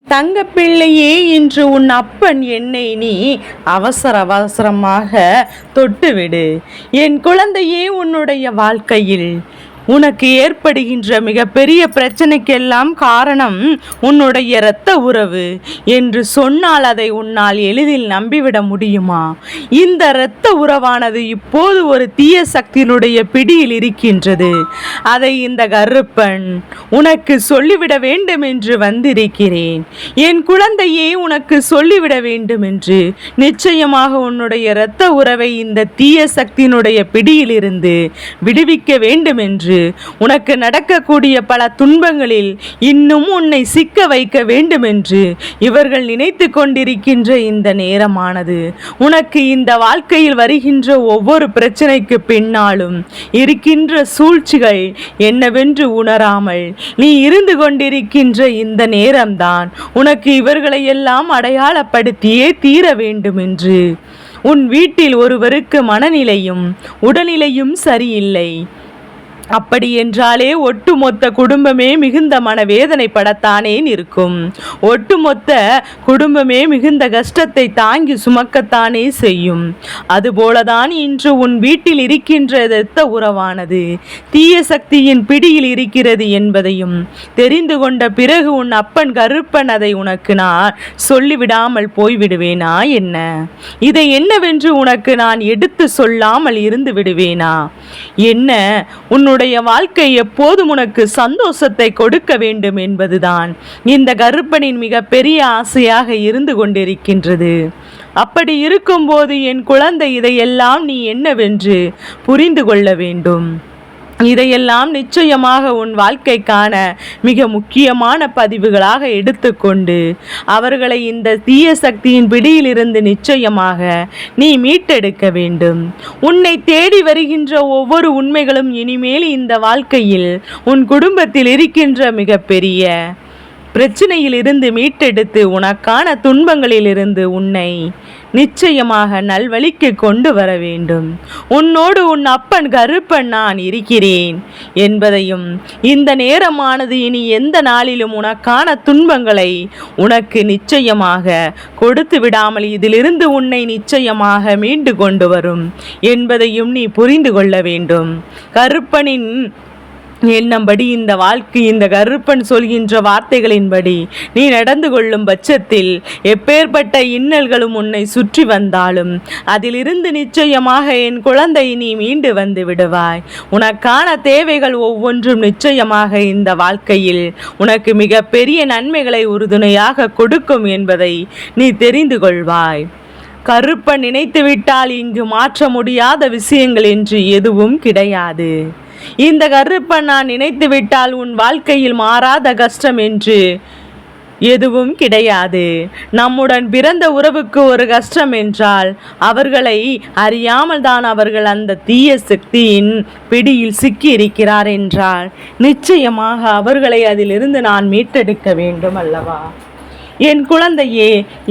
தங்கப்பிள்ளையே, இன்று உன் அப்பன் என்னை நீ அவசரமாக தொட்டுவிடு. என் குழந்தையே, உன்னுடைய வாழ்க்கையில் உனக்கு ஏற்படுகின்ற மிகப்பெரிய பிரச்சனைக்கெல்லாம் காரணம் உன்னுடைய இரத்த உறவு என்று சொன்னால் அதை உன்னால் எளிதில் நம்பிவிட முடியுமா? இந்த இரத்த உறவானது இப்போது ஒரு தீய சக்தியினுடைய பிடியில் இருக்கின்றது. அதை இந்த கருப்பன் உனக்கு சொல்லிவிட வேண்டும் என்று வந்திருக்கிறேன். என் குழந்தையே, உனக்கு சொல்லிவிட வேண்டும் என்று. நிச்சயமாக உன்னுடைய இரத்த உறவை இந்த தீய சக்தியினுடைய பிடியில் இருந்து விடுவிக்க வேண்டும் என்று, உனக்கு நடக்கக்கூடிய பல துன்பங்களில் இன்னும் உன்னை சிக்க வைக்க வேண்டும் என்று இவர்கள் நினைத்து கொண்டிருக்கின்ற இந்த நேரமானது, உனக்கு இந்த வாழ்க்கையில் வருகின்ற ஒவ்வொரு பிரச்சனைக்கு பின்னாலும் இருக்கின்ற சூழ்ச்சிகள் என்னவென்று உணராமல் நீ இருந்து கொண்டிருக்கின்ற இந்த நேரம்தான் உனக்கு இவர்களை எல்லாம் அடையாளப்படுத்தியே தீர வேண்டும் என்று. உன் வீட்டில் ஒருவருக்கு மனநிலையும் உடல்நிலையும் சரியில்லை. அப்படி என்றாலே ஒட்டுமொத்த குடும்பமே மிகுந்த மனவேதனைப்படத்தானே இருக்கும். ஒட்டுமொத்த குடும்பமே மிகுந்த கஷ்டத்தை தாங்கி சுமக்கத்தானே செய்யும். அதுபோலதான் இன்று உன் வீட்டில் இருக்கின்ற இரத்த உறவானது தீய சக்தியின் பிடியில் இருக்கிறது என்பதையும் தெரிந்து கொண்ட பிறகு உன் அப்பன் கருப்பன் அதை உனக்கு நான் சொல்லிவிடாமல் போய்விடுவேனா என்ன? இதை என்னவென்று உனக்கு நான் எடுத்து சொல்லாமல் இருந்து விடுவேனா என்ன? உன்னுடைய வாழ்க்கை எப்போதும் உனக்கு சந்தோஷத்தை கொடுக்க வேண்டும் என்பதுதான் இந்த கருப்பனின் மிக பெரிய ஆசையாக இருந்து கொண்டிருக்கின்றது. அப்படி இருக்கும்போது என் குழந்தை, இதையெல்லாம் நீ என்னவென்று புரிந்து கொள்ள வேண்டும். இதையெல்லாம் நிச்சயமாக உன் வாழ்க்கைக்கான மிக முக்கியமான பதிவுகளாக எடுத்துக்கொண்டு அவர்களை இந்த தீய சக்தியின் பிடியிலிருந்து நிச்சயமாக நீ மீட்டெடுக்க வேண்டும். உன்னை தேடி வருகின்ற ஒவ்வொரு உண்மைகளும் இனிமேல் இந்த வாழ்க்கையில் உன் குடும்பத்தில் இருக்கின்ற மிகப்பெரிய பிரச்சனையிலிருந்து மீட்டெடுத்து உனக்கான துன்பங்களிலிருந்து உன்னை நிச்சயமாக நல்வழிக்கு கொண்டு வர வேண்டும். உன்னோடு உன் அப்பன் கருப்பன் நான் இருக்கிறேன் என்பதையும், இந்த நேரமானது இனி எந்த நாளிலும் உனக்கான துன்பங்களை உனக்கு நிச்சயமாக கொடுத்து விடாமல் இதிலிருந்து உன்னை நிச்சயமாக மீண்டு கொண்டு வரும் என்பதையும் நீ புரிந்து கொள்ள வேண்டும். கருப்பனின் எண்ணம்படி இந்த வாழ்க்கை, இந்த கருப்பன் சொல்கின்ற வார்த்தைகளின்படி நீ நடந்து கொள்ளும் பட்சத்தில் எப்பேற்பட்ட இன்னல்களும் உன்னை சுற்றி வந்தாலும் அதிலிருந்து நிச்சயமாக என் குழந்தை நீ மீண்டு வந்து விடுவாய். உனக்கான தேவைகள் ஒவ்வொன்றும் நிச்சயமாக இந்த வாழ்க்கையில் உனக்கு மிக பெரிய நன்மைகளை உறுதுணையாக கொடுக்கும் என்பதை நீ தெரிந்து கொள்வாய். கருப்பன் நினைத்துவிட்டால் இங்கு மாற்ற முடியாத விஷயங்கள் என்று எதுவும் கிடையாது. இந்த கருப்பன் நான் நினைத்து விட்டால் உன் வாழ்க்கையில் மாறாத கஷ்டம் என்று எதுவும் கிடையாது. நம்முடன் பிறந்த உறவுக்கு ஒரு கஷ்டம் என்றால் அவர்களை அறியாமல் தான் அவர்கள் அந்த தீய சக்தியின் பிடியில் சிக்கி இருக்கிறார் என்றால் நிச்சயமாக அவர்களை அதிலிருந்து நான் மீட்டெடுக்க வேண்டும் அல்லவா? என் குழந்தையே,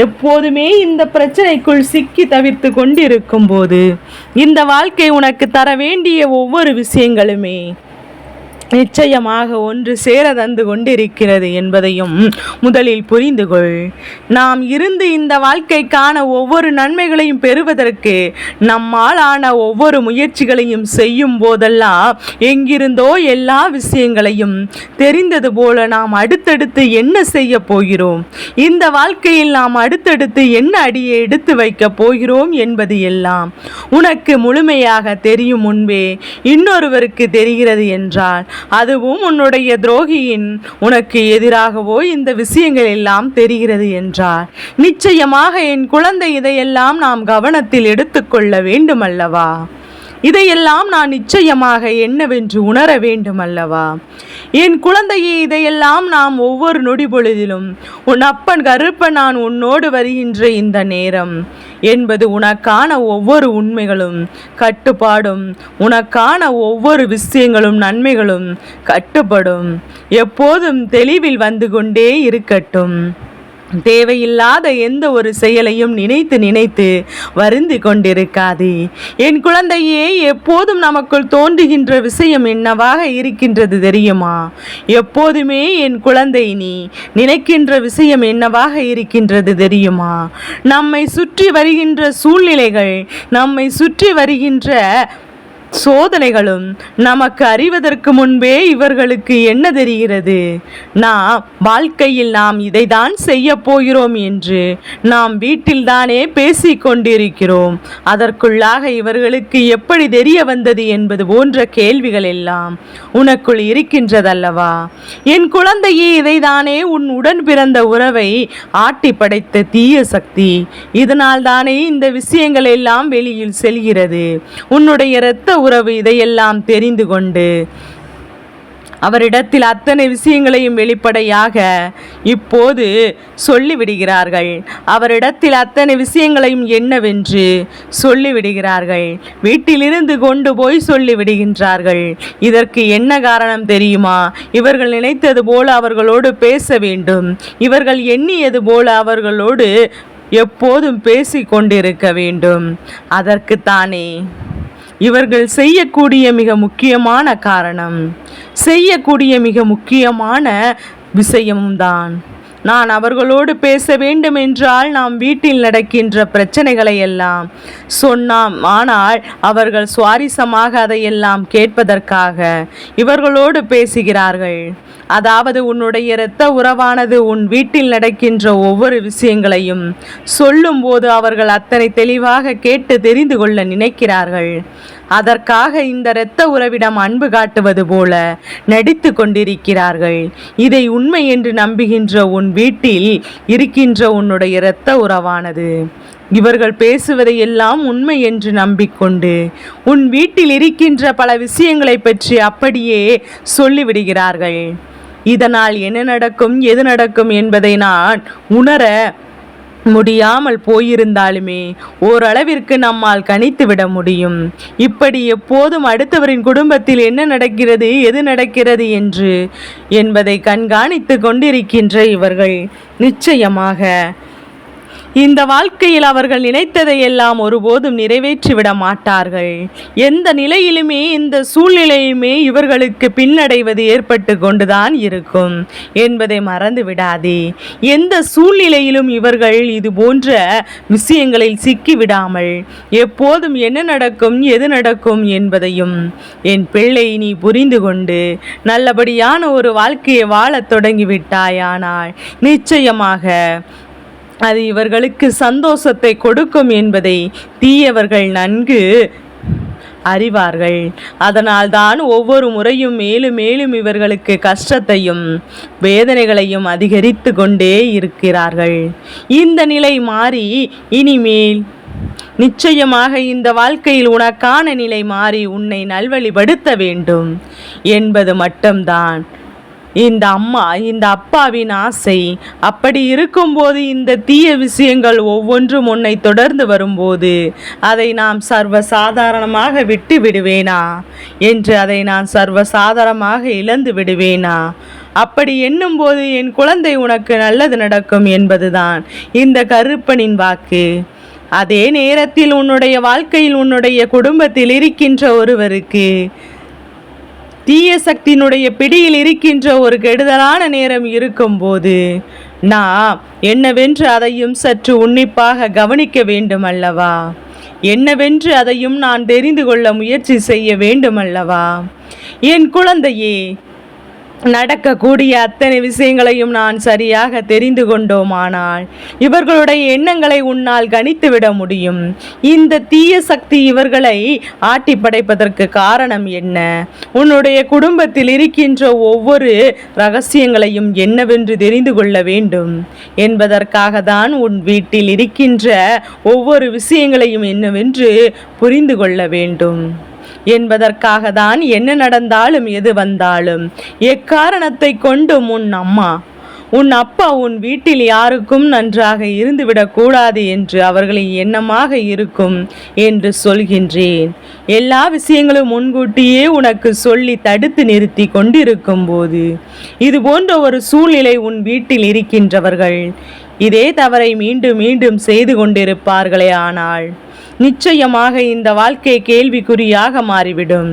எப்போதுமே இந்த பிரச்சனைக்குள் சிக்கி தவிர்த்து கொண்டிருக்கும் போது இந்த வாழ்க்கை உனக்கு தர வேண்டிய ஒவ்வொரு விஷயங்களுமே நிச்சயமாக ஒன்று சேர தந்து கொண்டிருக்கிறது என்பதையும் முதலில் புரிந்து கொள். நாம் இருந்து இந்த வாழ்க்கைக்கான ஒவ்வொரு நன்மைகளையும் பெறுவதற்கு நம்மால் ஆன ஒவ்வொரு முயற்சிகளையும் செய்யும் போதெல்லாம் எங்கிருந்தோ எல்லா விஷயங்களையும் தெரிந்தது போல நாம் அடுத்தடுத்து என்ன செய்ய போகிறோம், இந்த வாழ்க்கையில் நாம் அடுத்தடுத்து என்ன அடியை எடுத்து வைக்க போகிறோம் என்பது எல்லாம் உனக்கு முழுமையாக தெரியும் முன்பே இன்னொருவருக்கு தெரிகிறது என்றால் அதுவும் உன்னுடைய துரோகியின் உனக்கு எதிராகவோ இந்த விஷயங்கள் எல்லாம் தெரிகிறது என்றால் நிச்சயமாக என் குழந்தை இதையெல்லாம் நாம் கவனத்தில் எடுத்துக்கொள்ள வேண்டும் அல்லவா? இதையெல்லாம் நான் நிச்சயமாக என்னவென்று உணர வேண்டும் அல்லவா? என் குழந்தையே, இதையெல்லாம் நாம் ஒவ்வொரு நொடி பொழுதிலும் உன் அப்பன் கருப்பன் நான் உன்னோடு வருகின்ற இந்த நேரம் என்பது உனக்கான ஒவ்வொரு உண்மைகளும் கட்டுப்பாடும், உனக்கான ஒவ்வொரு விஷயங்களும் நன்மைகளும் கட்டுப்படும், எப்போதும் தெளிவில் வந்து கொண்டே இருக்கட்டும். தேவையில்லாத எந்த ஒரு செயலையும் நினைத்து நினைத்து வருந்தி கொண்டிருக்காதே. என் குழந்தையே, எப்போதும் நமக்குள் தோன்றுகின்ற விஷயம் என்னவாக இருக்கின்றது தெரியுமா? எப்போதுமே என் குழந்தை, நீ நினைக்கின்ற விஷயம் என்னவாக இருக்கின்றது தெரியுமா? நம்மை சுற்றி வருகின்ற சூழ்நிலைகள், நம்மை சுற்றி வருகின்ற சோதனைகளும் நமக்கு அறிவதற்கு முன்பே இவர்களுக்கு என்ன தெரிகிறது? வாழ்க்கையில் நாம் இதைதான் செய்ய போகிறோம் என்று நாம் வீட்டில்தானே பேசிக் கொண்டிருக்கிறோம். அதற்குள்ளாக இவர்களுக்கு எப்படி தெரிய வந்தது என்பது போன்ற கேள்விகள் எல்லாம் உனக்குள் இருக்கின்றதல்லவா? என் குழந்தையே, இதைதானே உன் உடன் பிறந்த உறவை ஆட்டி படைத்த தீய சக்தி. இதனால் தானே இந்த விஷயங்கள் எல்லாம் வெளியில் செல்கிறது. உன்னுடைய இரத்த உறவு இதையெல்லாம் தெரிந்து கொண்டு அவரிடத்தில் அத்தனை விஷயங்களையும் வெளிப்படையாக இப்போது சொல்லிவிடுகிறார்கள். அவரிடத்தில் அத்தனை விஷயங்களையும் என்னவென்று சொல்லிவிடுகிறார்கள். வீட்டிலிருந்து கொண்டு போய் சொல்லிவிடுகின்றார்கள். இதற்கு என்ன காரணம் தெரியுமா? இவர்கள் நினைத்தது போல அவர்களோடு பேச வேண்டும். இவர்கள் எண்ணியது போல அவர்களோடு எப்போதும் பேசிக் கொண்டிருக்க வேண்டும். அதற்குத்தானே இவர்கள் செய்யக்கூடிய மிக முக்கியமான காரணம், செய்யக்கூடிய மிக முக்கியமான விஷயமும் தான். நான் அவர்களோடு பேச வேண்டும் என்றால் நாம் வீட்டில் நடக்கின்ற பிரச்சனைகளை எல்லாம் சொன்னாம். ஆனால் அவர்கள் சுவாரஸ்யமாக அதையெல்லாம் கேட்பதற்காக இவர்களோடு பேசுகிறார்கள். அதாவது உன்னுடைய இரத்த உறவானது உன் வீட்டில் நடக்கின்ற ஒவ்வொரு விஷயங்களையும் சொல்லும்போது அவர்கள் அத்தனை தெளிவாக கேட்டு தெரிந்து கொள்ள நினைக்கிறார்கள். அதற்காக இந்த இரத்த உறவிடம் அன்பு காட்டுவது போல நடித்து கொண்டிருக்கிறார்கள். இதை உண்மை என்று நம்புகின்ற உன் வீட்டில் இருக்கின்ற உன்னுடைய இரத்த உறவானது இவர்கள் பேசுவதை எல்லாம் உண்மை என்று நம்பிக்கொண்டு உன் வீட்டில் இருக்கின்ற பல விஷயங்களை பற்றி அப்படியே சொல்லிவிடுகிறார்கள். இதனால் என்ன நடக்கும், எது நடக்கும் என்பதை நான் உணர முடியாமல் போயிருந்தாலுமே ஓரளவிற்கு நம்மால் கணித்து விட முடியும். இப்படி எப்போதும் அடுத்தவரின் குடும்பத்தில் என்ன நடக்கிறது, எது நடக்கிறது என்பதை கண்காணித்து கொண்டிருக்கின்ற இவர்கள் நிச்சயமாக இந்த வாழ்க்கையில் அவர்கள் நினைத்ததை எல்லாம் ஒருபோதும் நிறைவேற்றிவிட மாட்டார்கள். எந்த நிலையிலுமே இந்த சூழ்நிலையுமே இவர்களுக்கு பின்னடைவது ஏற்பட்டு கொண்டுதான் இருக்கும் என்பதை மறந்து விடாதே. எந்த சூழ்நிலையிலும் இவர்கள் இது போன்ற விஷயங்களில் சிக்கிவிடாமல் எப்போதும் என்ன நடக்கும், எது நடக்கும் என்பதையும் என் பிள்ளை நீ புரிந்து கொண்டு நல்லபடியான ஒரு வாழ்க்கையை வாழத் தொடங்கிவிட்டாயானால் நிச்சயமாக அது இவர்களுக்கு சந்தோஷத்தை கொடுக்கும் என்பதை தீயவர்கள் நன்கு அறிவார்கள். அதனால் தான் ஒவ்வொரு முறையும் மேலும் மேலும் இவர்களுக்கு கஷ்டத்தையும் வேதனைகளையும் அதிகரித்து கொண்டே இருக்கிறார்கள். இந்த நிலை மாறி இனிமேல் நிச்சயமாக இந்த வாழ்க்கையில் உனக்கான நிலை மாறி உன்னை நல்வழிப்படுத்த வேண்டும் என்பது மட்டும்தான் இந்த அப்பாவின் ஆசை. அப்படி இருக்கும்போது இந்த தீய விஷயங்கள் ஒவ்வொன்றும் உன்னை தொடர்ந்து வரும்போது அதை நாம் சர்வசாதாரணமாக விட்டு விடுவேனா என்று அதை நான் சர்வசாதாரணமாக இழந்து விடுவேனா? அப்படி எண்ணும்போது என் குழந்தை உனக்கு நல்லது நடக்கும் என்பதுதான் இந்த கருப்பனின் வாக்கு. அதே நேரத்தில் உன்னுடைய வாழ்க்கையில் உன்னுடைய குடும்பத்தில் இருக்கின்ற ஒருவருக்கு தீய சக்தியினுடைய பிடியில் இருக்கின்ற ஒரு கெடுதலான நேரம் இருக்கும்போது நாம் என்னவென்று அதையும் சற்று உன்னிப்பாக கவனிக்க வேண்டும் அல்லவா? என்னவென்று அதையும் நான் தெரிந்து கொள்ள முயற்சி செய்ய வேண்டும் அல்லவா? என் குழந்தையே, நடக்கக்கூடிய அத்தனை விஷயங்களையும் நான் சரியாக தெரிந்து கொண்டோமானால் இவர்களுடைய எண்ணங்களை உன்னால் கணித்துவிட முடியும். இந்த தீய சக்தி இவர்களை ஆட்டி படைப்பதற்கு காரணம் என்ன? உன்னுடைய குடும்பத்தில் இருக்கின்ற ஒவ்வொரு ரகசியங்களையும் என்னவென்று தெரிந்து கொள்ள வேண்டும் என்பதற்காக தான் உன் வீட்டில் இருக்கின்ற ஒவ்வொரு விஷயங்களையும் என்னவென்று புரிந்து கொள்ள வேண்டும் என்பதற்காக தான் என்ன நடந்தாலும் எது வந்தாலும் எக்காரணத்தை கொண்டும் உன் அப்பா உன் வீட்டில் யாருக்கும் நன்றாக இருந்துவிடக்கூடாது என்று அவர்களின் எண்ணமாக இருக்கும் என்று சொல்கின்றேன். எல்லா விஷயங்களும் முன்கூட்டியே உனக்கு சொல்லி தடுத்து நிறுத்தி கொண்டிருக்கும் போது இது போன்ற ஒரு சூழ்நிலை உன் வீட்டில் இருக்கின்றவர்கள் இதே தவறை மீண்டும் மீண்டும் செய்து கொண்டிருப்பார்களே ஆனால் நிச்சயமாக இந்த வாழ்க்கை கேள்விக்குறியாக மாறிவிடும்.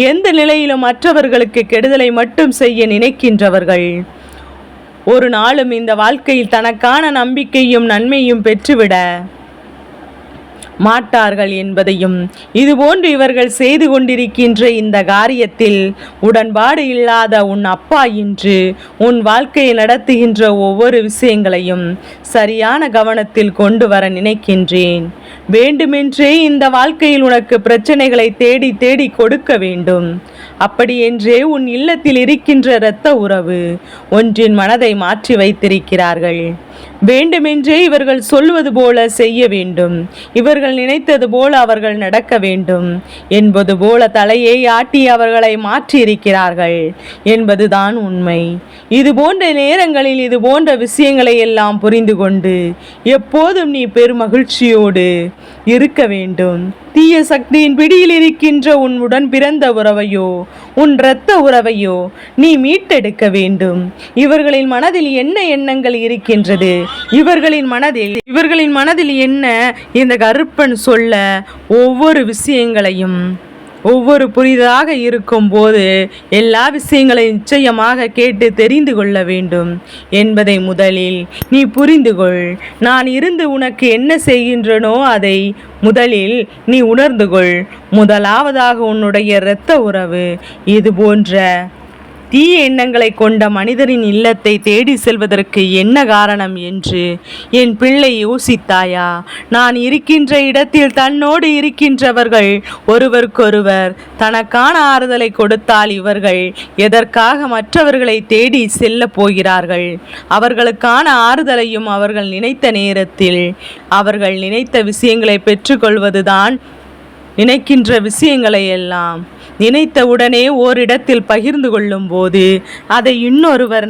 எந்த நிலையிலும் மற்றவர்களுக்கு கெடுதலை மட்டும் செய்ய நினைக்கின்றவர்கள் ஒரு நாளும் இந்த வாழ்க்கையில் தனக்கான நம்பிக்கையும் நன்மையும் பெற்றுவிட மாட்டார்கள் என்பதையும், இதுபோன்று இவர்கள் செய்து கொண்டிருக்கின்ற இந்த காரியத்தில் உடன்பாடு இல்லாத உன் அப்பா இன்று உன் வாழ்க்கையை நடத்துகின்ற ஒவ்வொரு விஷயங்களையும் சரியான கவனத்தில் கொண்டு வர நினைக்கின்றேன். வேண்டுமென்றே இந்த வாழ்க்கையில் உனக்கு பிரச்சனைகளை தேடி தேடி கொடுக்க வேண்டும். அப்படியென்றே உன் இல்லத்தில் இருக்கின்ற இரத்த உறவு ஒன்றின் மனதை மாற்றி வைத்திருக்கிறார்கள். வேண்டுமென்றே இவர்கள் சொல்வது போல செய்ய வேண்டும், இவர்கள் நினைத்தது போல அவர்கள் நடக்க வேண்டும் என்பது போல தலையை ஆட்டி அவர்களை மாற்றியிருக்கிறார்கள் என்பதுதான் உண்மை. இது போன்ற நேரங்களில் இது போன்ற விஷயங்களை எல்லாம் புரிந்து கொண்டு எப்போதும் நீ பெருமகிழ்ச்சியோடு இருக்க வேண்டும். தீய சக்தியின் பிடியில் இருக்கின்ற உன் உடன் பிறந்த உறவையோ உன் இரத்த உறவையோ நீ மீட்டெடுக்க வேண்டும். இவர்களின் மனதில் என்ன எண்ணங்கள் இருக்கின்றது, இவர்களின் மனதில் என்ன இந்த கருப்பன் சொல்ல ஒவ்வொரு விஷயங்களையும் ஒவ்வொரு புரிதாக இருக்கும் போது எல்லா விஷயங்களையும் நிச்சயமாக கேட்டு தெரிந்து கொள்ள வேண்டும் என்பதை முதலில் நீ புரிந்து கொள். நான் இருந்து உனக்கு என்ன செய்கின்றனோ அதை முதலில் நீ உணர்ந்து கொள். முதலாவதாக உன்னுடைய இரத்த உறவு இது போன்ற தீய எண்ணங்களை கொண்ட மனிதரின் இல்லத்தை தேடி செல்வதற்கு என்ன காரணம் என்று என் பிள்ளை யோசித்தாயா? நான் இருக்கின்ற இடத்தில் தன்னோடு இருக்கின்றவர்கள் ஒருவருக்கொருவர் தனக்கான ஆறுதலை கொடுத்தால் இவர்கள் எதற்காக மற்றவர்களை தேடி செல்ல போகிறார்கள்? அவர்களுக்கான ஆறுதலையும் அவர்கள் நினைத்த நேரத்தில் அவர்கள் நினைத்த விஷயங்களை பெற்றுக்கொள்வதுதான். நினைக்கின்ற விஷயங்களை எல்லாம் நினைத்த உடனே ஓரிடத்தில் பகிர்ந்து கொள்ளும் போது அதை இன்னொருவர்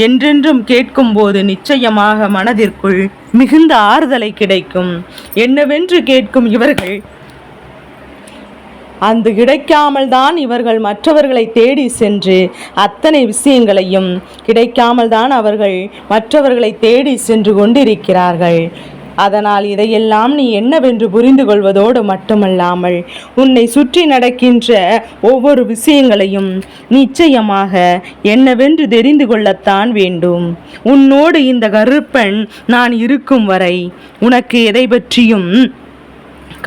என்றென்றும் கேட்கும்போது நிச்சயமாக மனதிற்குள் மிகுந்த ஆறுதலை கிடைக்கும். என்னவென்று கேட்கும் இவர்கள் அந்த கிடைக்காமல் தான் இவர்கள் மற்றவர்களை தேடி சென்று அத்தனை விஷயங்களையும் கிடைக்காமல் தான் அவர்கள் மற்றவர்களை தேடி சென்று கொண்டிருக்கிறார்கள். அதனால் இதையெல்லாம் நீ என்னவென்று புரிந்து கொள்வதோடு மட்டுமல்லாமல் உன்னை சுற்றி நடக்கின்ற ஒவ்வொரு விஷயங்களையும் நிச்சயமாக என்னவென்று தெரிந்து கொள்ளத்தான் வேண்டும். உன்னோடு இந்த கருப்பன் நான் இருக்கும் வரை உனக்கு எதை பற்றியும்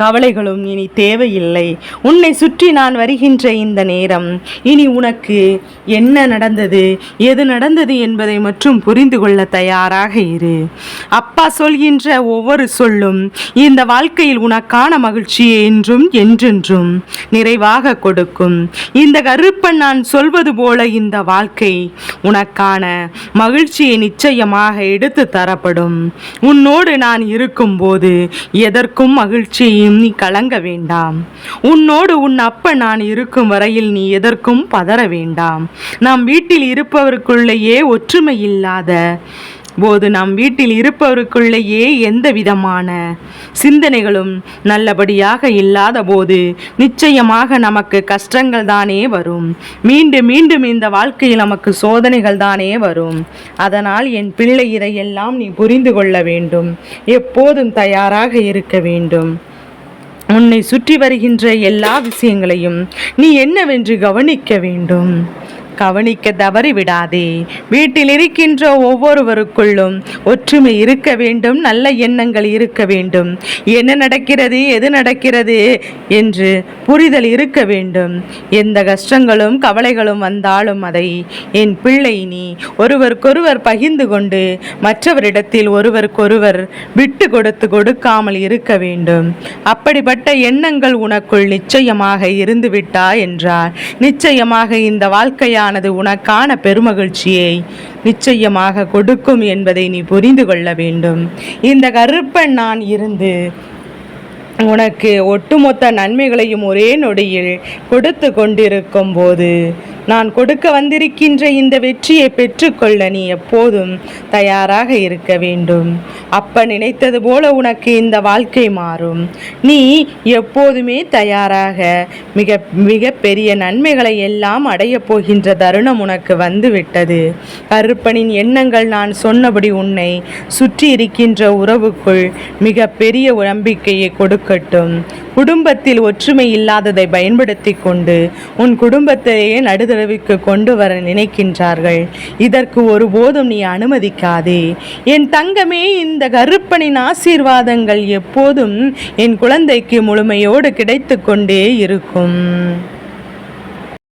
கவலைகளும் இனி தேவையில்லை. உன்னை சுற்றி நான் வருகின்ற இந்த நேரம் இனி உனக்கு என்ன நடந்தது, எது நடந்தது என்பதை மட்டும் புரிந்து கொள்ள தயாராக இரு. அப்பா சொல்கின்ற ஒவ்வொரு சொல்லும் இந்த வாழ்க்கையில் உனக்கான மகிழ்ச்சியை என்றும் என்றென்றும் நிறைவாக கொடுக்கும். இந்த கருப்பன் நான் சொல்வது போல இந்த வாழ்க்கை உனக்கான மகிழ்ச்சியை நிச்சயமாக எடுத்து தரப்படும். உன்னோடு நான் இருக்கும்போது எதற்கும் மகிழ்ச்சியை நீ கலங்க வேண்டாம். உன்னோடு உன் அப்ப நான் இருக்கும் வரையில் நீ எதற்கும் பதற வேண்டாம். நாம் வீட்டில் இருப்பவருக்குள்ளேயே ஒற்றுமை இல்லாத போது நம் வீட்டில் இருப்பவருக்குள்ளேயே எந்த விதமான சிந்தனைகளும் நல்லபடியாக இல்லாத போது நிச்சயமாக நமக்கு கஷ்டங்கள் தானே வரும். மீண்டும் மீண்டும் இந்த வாழ்க்கையில் நமக்கு சோதனைகள் தானே வரும். அதனால் என் பிள்ளை இதையெல்லாம் நீ புரிந்து கொள்ள வேண்டும். எப்போதும் தயாராக இருக்க வேண்டும். உன்னை சுற்றி வருகின்ற எல்லா விஷயங்களையும் நீ என்னவென்று கவனிக்க வேண்டும். கவனிக்க தவறிவிடாதே. வீட்டில் இருக்கின்ற ஒவ்வொருவருக்குள்ளும் ஒற்றுமை இருக்க வேண்டும், நல்ல எண்ணங்கள் இருக்க வேண்டும். என்ன நடக்கிறது, எது நடக்கிறது என்று புரிதல் இருக்க வேண்டும். எந்த கஷ்டங்களும் கவலைகளும் வந்தாலும் அதை என் பிள்ளை நீ ஒருவருக்கொருவர் பகிர்ந்து கொண்டு மற்றவரிடத்தில் ஒருவருக்கொருவர் விட்டு கொடுக்காமல் இருக்க வேண்டும். அப்படிப்பட்ட எண்ணங்கள் உனக்குள் நிச்சயமாக இருந்துவிட்டா என்றால் நிச்சயமாக இந்த வாழ்க்கையானது உனக்கான பெருமகிழ்ச்சியை நிச்சயமாக கொடுக்கும் என்பதை நீ புரிந்து கொள்ள வேண்டும். இந்த கருப்பன் நான் இருந்து உனக்கு ஒட்டுமொத்த நன்மைகளையும் ஒரே நொடியில் கொடுத்து கொண்டிருக்கும் போது நான் கொடுக்க வந்திருக்கின்ற இந்த வெற்றியை பெற்றுக்கொள்ள நீ எப்போதும் தயாராக இருக்க வேண்டும். அப்ப நினைத்தது போல உனக்கு இந்த வாழ்க்கை மாறும். நீ எப்போதுமே தயாராக மிக மிக பெரிய நன்மைகளை எல்லாம் அடையப் போகின்ற தருணம் உனக்கு வந்துவிட்டது. கருப்பனின் எண்ணங்கள் நான் சொன்னபடி உன்னை சுற்றி இருக்கின்ற உறவுக்குள் மிக பெரிய நம்பிக்கையை கொடுக்கட்டும். குடும்பத்தில் ஒற்றுமை இல்லாததை பயன்படுத்தி கொண்டு உன் குடும்பத்தையே நடுதளவுக்கு கொண்டு வர நினைக்கின்றார்கள். இதற்கு ஒருபோதும் நீ அனுமதிக்காதே. என் தங்கமே, இந்த கருப்பனின் ஆசீர்வாதங்கள் எப்போதும் என் குழந்தைக்கு முழுமையோடு கிடைத்து கொண்டே இருக்கும்.